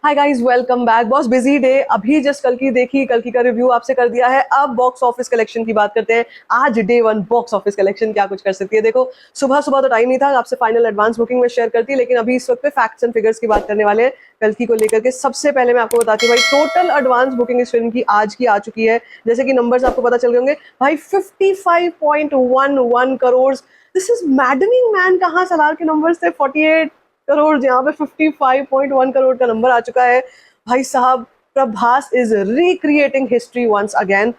Hi guys, welcome back. Boss busy day, अभी just कल की देखी, कल की का रिव्यू आपसे कर दिया है। अब बॉक्स ऑफिस कलेक्शन की बात करते हैं। आज day one box office collection क्या कुछ कर सकती है। देखो, सुबह सुबह तो टाइम नहीं था आपसे फाइनल एडवांस बुकिंग में शेयर करती, लेकिन अभी इस वक्त पे फैक्ट्स एंड फिगर्स की बात करने वाले हैं कल की को लेकर के। सबसे पहले मैं आपको बताती हूँ भाई, टोटल एडवांस बुकिंग इस फिल्म की आज की आ चुकी है। जैसे कि नंबर्स आपको पता चल गए होंगे भाई, 55.11 crore. This is maddening man. कहाँ सलार के नंबर्स थे 48 करोड़, यहाँ पे 55.1 करोड़ का नंबर आ चुका है भाई साहब। Prabhas is recreating history once again.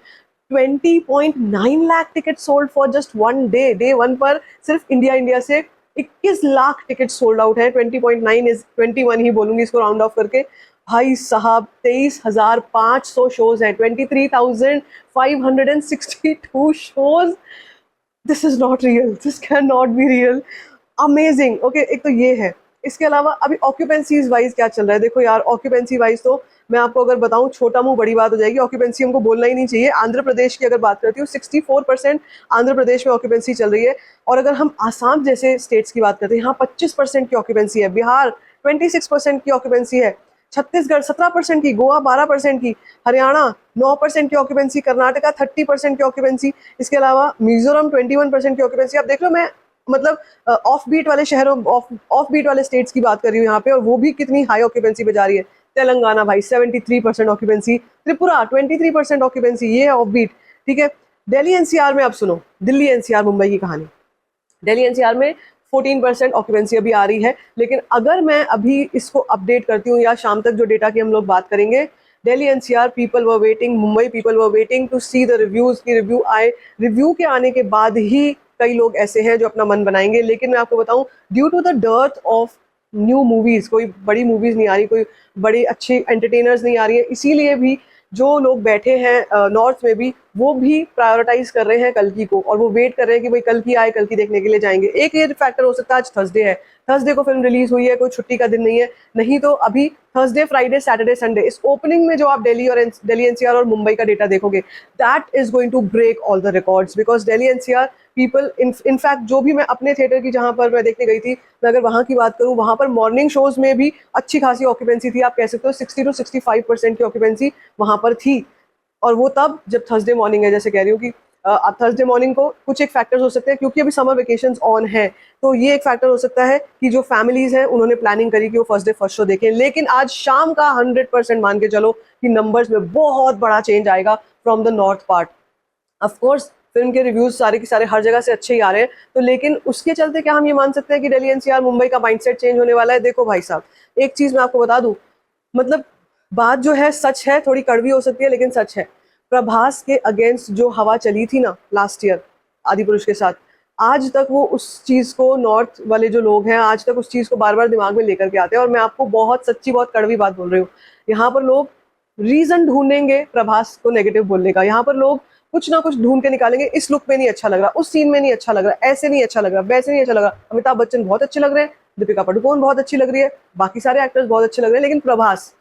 20.9 lakh ticket sold for just one day. Day one पर सिर्फ इंडिया से 21 लाख टिकट सोल्ड आउट है। 20.9 इज 21 ही बोलूंगी इसको राउंड ऑफ करके। भाई साहब 23,500 शोज हैं, 23,562 shows. This is not real, this can not be real. Amazing. Okay, एक तो ये है। इसके अलावा अभी ऑक्यूपेंसीज वाइज क्या चल रहा है, देखो यार, ऑक्यूपेंसी वाइज तो मैं आपको अगर बताऊं, छोटा मुंह बड़ी बात हो जाएगी। ऑक्यूपेंसी हमको बोलना ही नहीं चाहिए। आंध्र प्रदेश की अगर बात करती हूँ, 64% आंध्र प्रदेश में ऑक्यूपेंसी चल रही है। और अगर हम आसाम जैसे स्टेट्स की बात करते हैं, यहाँ 25% की ऑक्यूपेंसी है। बिहार 26% की ऑक्यूपेंसी है। छत्तीसगढ़ 17% की, गोवा 12% की, हरियाणा 9% की ऑक्यूपेंसी, कर्नाटका 30% की ऑक्यूपेंसी। इसके अलावा मिजोरम 21% की ऑक्यूपेंसी। आप देख लो, मैं मतलब ऑफ बीट वाले शहरों, ऑफ बीट वाले स्टेट्स की बात कर रही हूँ यहाँ पे, और वो भी कितनी हाई ऑक्यूपेंसी पे जा रही है। तेलंगाना भाई 73% ऑक्यूपेंसी, त्रिपुरा 23% ऑक्यूपेंसी, ये है ऑफ बीट। ठीक है। दिल्ली एनसीआर में अब सुनो, दिल्ली एनसीआर मुंबई की कहानी। दिल्ली एनसीआर में 14% ऑक्यूपेंसी अभी आ रही है। लेकिन अगर मैं अभी इसको अपडेट करती हूँ, या शाम तक जो डेटा की हम लोग बात करेंगे, Delhi NCR people were waiting, Mumbai people were waiting to see the reviews की रिव्यू आए। रिव्यू के आने के बाद ही कई लोग ऐसे हैं जो अपना मन बनाएंगे। लेकिन मैं आपको बताऊं, due to the dearth of new movies, कोई बड़ी मूवीज नहीं आ रही, कोई बड़ी अच्छी एंटरटेनर्स नहीं आ रही है, इसीलिए भी जो लोग बैठे हैं नॉर्थ में भी, वो भी प्रायोरिटाइज कर रहे हैं कल की को, और वो वेट कर रहे हैं कि भाई कल की आए, कल की देखने के लिए जाएंगे। एक ये फैक्टर हो सकता है, आज थर्सडे है, थर्सडे को फिल्म रिलीज हुई है, कोई छुट्टी का दिन नहीं है। नहीं तो अभी थर्सडे, फ्राइडे, सैटरडे, संडे, इस ओपनिंग में जो आप दिल्ली एनसीआर और मुंबई का डेटा देखोगे, that is going to break all the records, because Delhi NCR people, in fact जो भी मैं अपने थिएटर की जहां पर मैं देखने गई थी, मैं अगर वहां की बात करूं, वहां पर मॉर्निंग शोज में भी अच्छी खासी ऑक्यूपेंसी थी। आप कह सकते हो 60 to 65% की ऑक्यूपेंसी वहां पर थी। और वो तब जब थर्सडे मॉर्निंग है, जैसे कह रही हूँ कि अब थर्सडे मॉर्निंग को कुछ एक फैक्टर्स हो सकते हैं, क्योंकि अभी समर वेकेशंस ऑन है, तो ये एक फैक्टर हो सकता है कि जो फैमिलीज हैं उन्होंने प्लानिंग करी कि वो फर्स्ट डे फर्स्ट शो देखें। लेकिन आज शाम का 100% मान के चलो कि नंबर्स में बहुत बड़ा चेंज आएगा from the north part. Of course film के रिव्यूज सारे के सारे हर जगह से अच्छे ही आ रहे हैं, तो लेकिन उसके चलते क्या हम ये मान सकते हैं कि दिल्ली एनसीआर मुंबई का माइंडसेट चेंज होने वाला है? देखो भाई साहब, एक चीज मैं आपको बता दूं, मतलब बात जो है सच है, थोड़ी कड़वी हो सकती है लेकिन सच है। प्रभास के अगेंस्ट जो हवा चली थी ना लास्ट ईयर आदि पुरुष के साथ, आज तक वो उस चीज को, नॉर्थ वाले जो लोग हैं आज तक उस चीज को बार बार दिमाग में लेकर के आते हैं। और मैं आपको बहुत सच्ची, बहुत कड़वी बात बोल रही हूँ, यहाँ पर लोग रीजन ढूंढेंगे प्रभास को नेगेटिव बोलने का। यहाँ पर लोग कुछ ना कुछ ढूंढ के निकालेंगे, इस लुक में नहीं अच्छा लग रहा, उस सीन में नहीं अच्छा लग रहा, ऐसे नहीं अच्छा लग रहा, वैसे नहीं अच्छा लग रहा। अमिताभ बच्चन बहुत अच्छे लग रहे हैं, दीपिका पादुकोण बहुत अच्छी लग रही है, बाकी सारे एक्टर्स बहुत अच्छे लग रहे हैं, लेकिन प्रभास,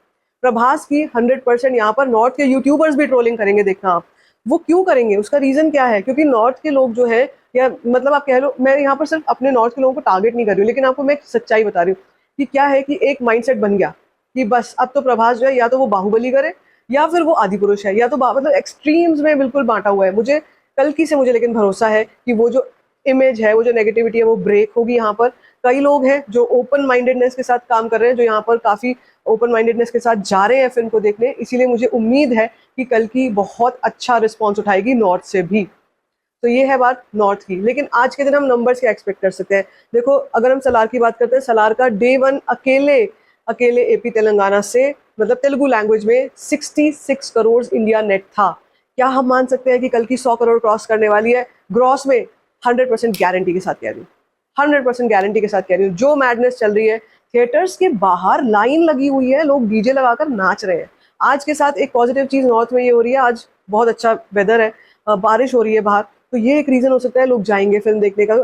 प्रभास की 100% यहाँ पर नॉर्थ के यूट्यूबर्स भी ट्रोलिंग करेंगे, देखना आप। वो क्यों करेंगे, उसका रीजन क्या है? क्योंकि नॉर्थ के लोग जो है, या मतलब आप कह लो, मैं यहाँ पर सिर्फ अपने नॉर्थ के लोगों को टारगेट नहीं कर रही हूँ, लेकिन आपको मैं एक सच्चाई बता रही हूँ कि क्या है कि एक माइंडसेट बन गया कि बस अब तो प्रभास जो है, या तो वो बाहुबली करे, या फिर वो आदि पुरुष है, या तो मतलब एक्सट्रीम्स में बिल्कुल बांटा हुआ है। मुझे कल की से मुझे लेकिन भरोसा है कि वो जो इमेज है, वो जो नेगेटिविटी है, वो ब्रेक होगी। यहाँ पर कई लोग हैं जो ओपन माइंडेडनेस के साथ काम कर रहे हैं, जो यहाँ पर काफी ओपन माइंडेडनेस के साथ जा रहे हैं फिल्म को देखने। इसीलिए मुझे उम्मीद है कि कल की बहुत अच्छा रिस्पॉन्स उठाएगी नॉर्थ से भी। तो ये है बात नॉर्थ की। लेकिन आज के दिन हम नंबर्स क्या एक्सपेक्ट कर सकते हैं? देखो, अगर हम सलार की बात करते हैं, सलार का डे वन अकेले अकेले एपी तेलंगाना से, मतलब तेलुगु लैंग्वेज में 66 करोड़ इंडिया नेट था। क्या हम मान सकते हैं कि कल की 100 करोड़ क्रॉस करने वाली है? ग्रॉस में 100% गारंटी के साथ कह रही हूँ, 100% गारंटी के साथ कह रही हूँ। जो मैडनेस चल रही है, थिएटर्स के बाहर लाइन लगी हुई है, लोग डीजे लगाकर नाच रहे हैं। आज के साथ एक पॉजिटिव चीज नॉर्थ में ये हो रही है, आज बहुत अच्छा वेदर है, बारिश हो रही है बाहर, तो ये एक रीजन हो सकता है लोग जाएंगे फिल्म देखने का।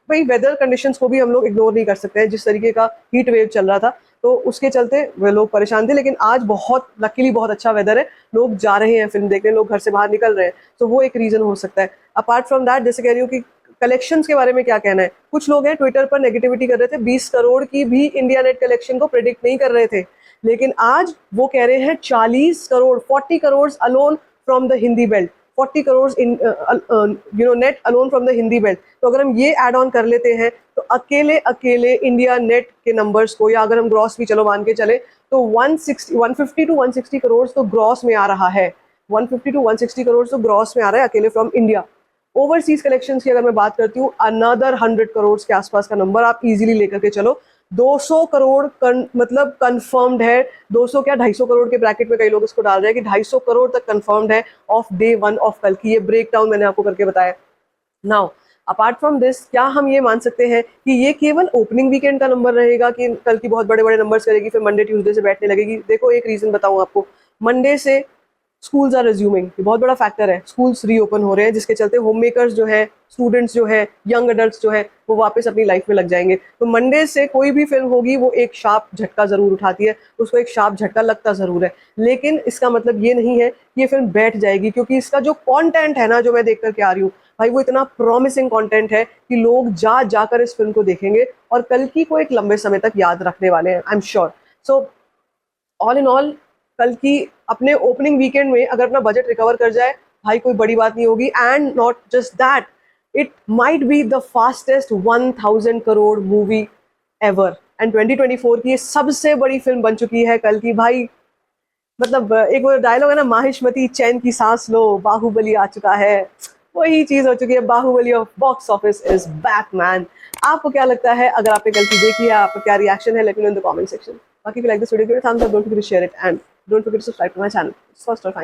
भाई वेदर कंडीशंस को भी हम लोग इग्नोर नहीं कर सकते हैं, जिस तरीके का हीट वेव चल रहा था, तो उसके चलते वे लोग परेशान थे। लेकिन आज बहुत लकीली बहुत अच्छा वेदर है, लोग जा रहे हैं फिल्म देखने, लोग घर से बाहर निकल रहे हैं, तो वो एक रीजन हो सकता है। अपार्ट फ्रॉम दैट, जैसे कह रही हूँ कि कलेक्शंस के बारे में क्या कहना है, कुछ लोग हैं ट्विटर पर नेगेटिविटी कर रहे थे, 20 करोड़ की भी इंडिया नेट कलेक्शन को प्रिडिक्ट नहीं कर रहे थे। लेकिन आज वो कह रहे हैं 40 crore, 40 crore alone from the Hindi belt, 40 crore in net alone from the Hindi belt. तो अगर हम ये ऐड ऑन कर लेते हैं तो अकेले अकेले इंडिया नेट के नंबर्स को, या अगर हम ग्रॉस भी चलो मान के चले, तो 150 टू 160 करोड़ तो ग्रॉस में आ रहा है, 150 टू 160 करोड़ तो ग्रॉस में आ रहा है अकेले फ्रॉम इंडिया। ओवरसीज कलेक्शंस की अगर मैं बात करती हूँ, अनदर 100 करोड़ के आसपास का नंबर आप इजीली लेकर के चलो। 200 करोड़ मतलब कंफर्म्ड है, 200 क्या 250 करोड़ के ब्रैकेट में कई लोग इसको डाल रहे हैं कि 250 करोड़ तक कंफर्म्ड है ऑफ डे 1 ऑफ कल की। ये ब्रेक डाउन मैंने आपको करके बताया। नाउ अपार्ट फ्रॉम दिस, क्या हम ये मान सकते हैं कि ये केवल ओपनिंग वीकेंड का नंबर रहेगा कि कल की बहुत बड़े बड़े नंबर्स करेगी फिर मंडे ट्यूसडे से बैठने लगेगी? देखो एक रीजन बताऊं आपको, मंडे से स्कूल्स आर रिज्यूमिंग, ये बहुत बड़ा फैक्टर है। स्कूल्स रीओपन हो रहे हैं जिसके चलते होम मेकर्स जो है, स्टूडेंट्स जो है, यंग अडल्ट्स जो है, वो वापस अपनी लाइफ में लग जाएंगे। तो मंडे से कोई भी फिल्म होगी वो एक शार्प झटका जरूर उठाती है, उसको एक शार्प झटका लगता जरूर है, लेकिन इसका मतलब ये नहीं है कि ये फिल्म बैठ जाएगी, क्योंकि इसका जो कंटेंट है ना, जो मैं देख करके आ रही हूँ भाई, वो इतना प्रॉमिसिंग कंटेंट है कि लोग जाकर इस फिल्म को देखेंगे और कल की को एक लंबे समय तक याद रखने वाले हैं, I am sure. So all in all, कल की अपने ओपनिंग वीकेंड में अगर अपना बजट रिकवर कर जाए भाई, कोई बड़ी बात नहीं होगी। And not just that, it might be the fastest 1000 crore movie ever. And 2024 की ये सबसे बड़ी फिल्म बन चुकी है कल की भाई। मतलब एक वो डायलॉग है ना, माहिष्मती चैन की सांस लो, बाहुबली आ चुका है, वही चीज हो चुकी है। Baahubali of box office is back man. आपको क्या लगता है? अगर आपने कल की देखी है, आपका क्या रिएक्शन है, let me know in the comment section. बाकी if you like this video, give it a thumbs up, don't forget to share it, and don't forget to subscribe to my channel. First of all, thank you.